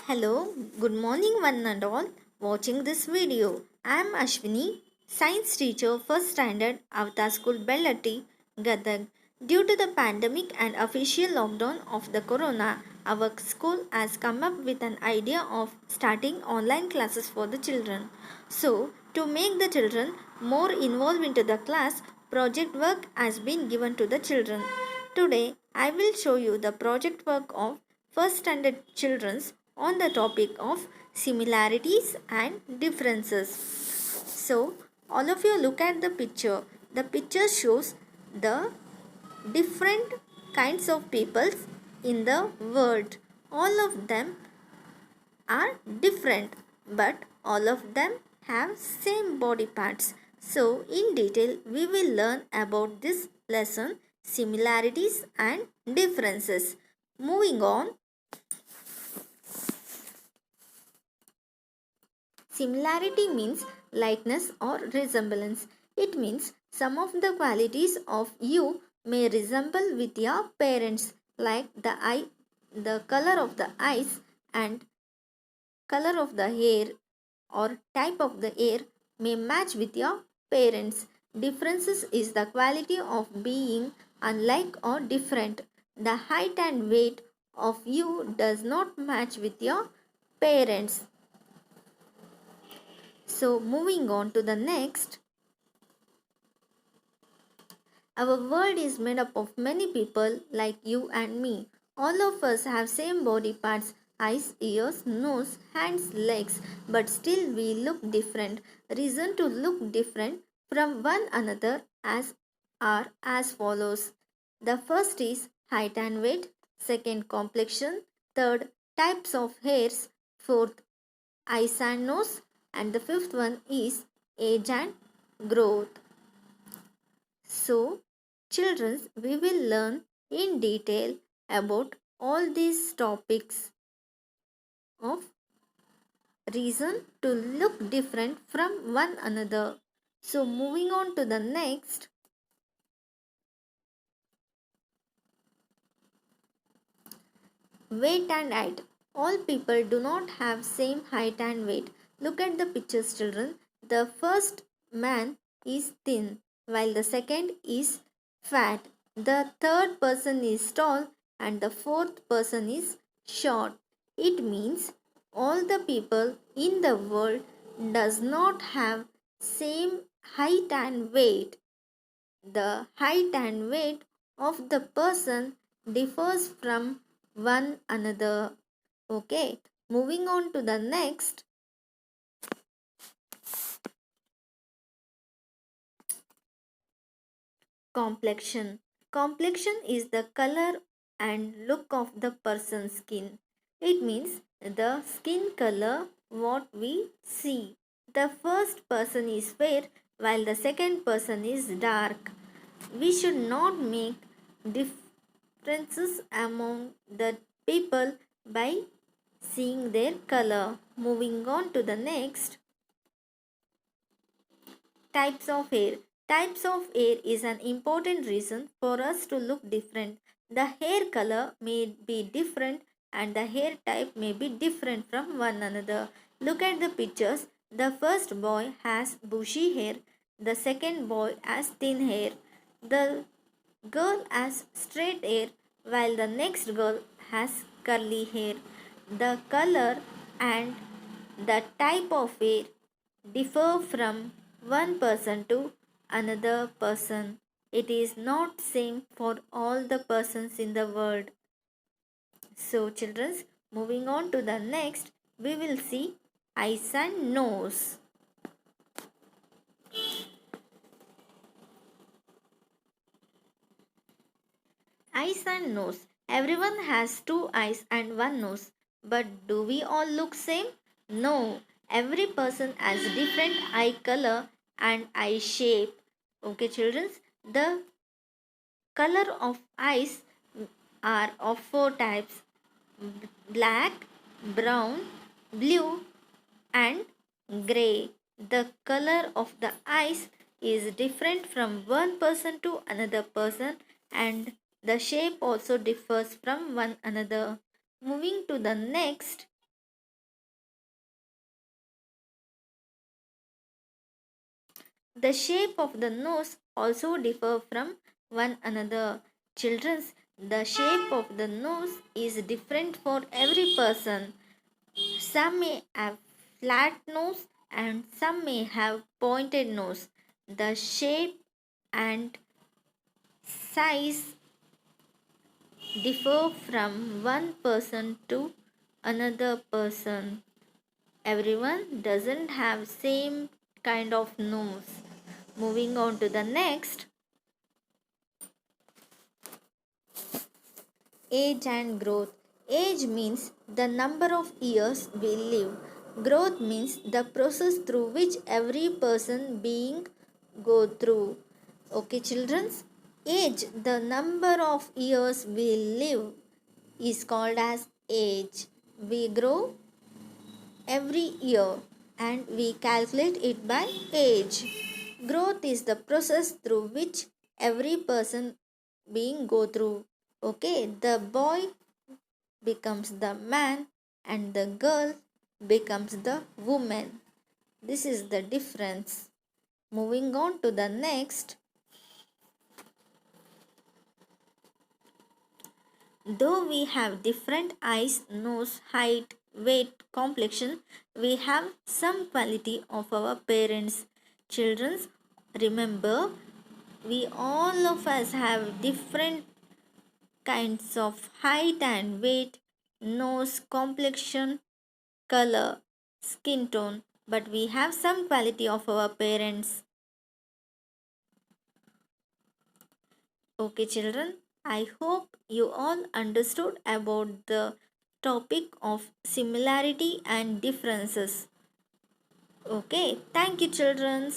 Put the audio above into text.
Hello, good morning one and all watching this video. I am Ashwini, science teacher first standard Avatar School Bellatti, Gadag. Due to the pandemic and official lockdown of the corona, our school has come up with an idea of starting online classes for the children. So, to make the children more involved into the class, project work has been given to the children. Today, I will show you the project work of first standard children's on the topic of similarities and differences. So, all of you look at the picture. The picture shows the different kinds of peoples in the world. All of them are different, but all of them have same body parts. So in detail we will learn about this lesson, similarities and differences. Moving on, similarity means likeness or resemblance. It means some of the qualities of you may resemble with your parents, like the eye, the color of the eyes and color of the hair or type of the hair may match with your parents. Differences is the quality of being unlike or different. The height and weight of you does not match with your parents. So moving on to the next, our world is made up of many people like you and me. All of us have same body parts, eyes, ears, nose, hands, legs, but still we look different. Reason to look different from one another are as follows. The first is height and weight, second complexion, third types of hairs, fourth eyes and nose, and the fifth one is age and growth. So, children, we will learn in detail about all these topics of reason to look different from one another. So, moving on to the next, weight and height. All people do not have same height and weight. Look at the pictures, children. The first man is thin, while the second is fat. The third person is tall, and the fourth person is short. It means all the people in the world does not have same height and weight. The height and weight of the person differs from one another. Okay, moving on to the next, complexion. Complexion is the color and look of the person's skin. It means the skin color what we see. The first person is fair while the second person is dark. We should not make differences among the people by seeing their color. Moving on to the next, types of hair. Types of hair is an important reason for us to look different. The hair color may be different and the hair type may be different from one another. Look at the pictures. The first boy has bushy hair. The second boy has thin hair. The girl has straight hair while the next girl has curly hair. The color and the type of hair differ from one person to another person. It is not same for all the persons in the world. So children, moving on to the next, we will see eyes and nose. Eyes and nose. Everyone has two eyes and one nose. But do we all look same? No. Every person has different eye color and eye shape. Okay, children. The color of eyes are of four types: black, brown, blue, and gray. The color of the eyes is different from one person to another person, and the shape also differs from one another. Moving to the next, The shape of the nose also differ from one another. Children's, the shape of the nose is different for every person. Some may have flat nose and some may have pointed nose. The shape and size differ from one person to another person. Everyone doesn't have same kind of nose. Moving on to the next, age and growth. Age means the number of years we live. Growth means the process through which every person being go through. Okay, children's, age, the number of years we live, is called as age. We grow every year and we calculate it by age. Growth is the process through which every person being go through. Okay, the boy becomes the man and the girl becomes the woman. This is the difference. Moving on to the next, though we have different eyes, nose, height, weight, complexion, we have some quality of our parents. Children, remember, we all of us have different kinds of height and weight, nose, complexion, color, skin tone, but we have some quality of our parents. Okay, children, I hope you all understood about the topic of similarity and differences. Okay, thank you, children.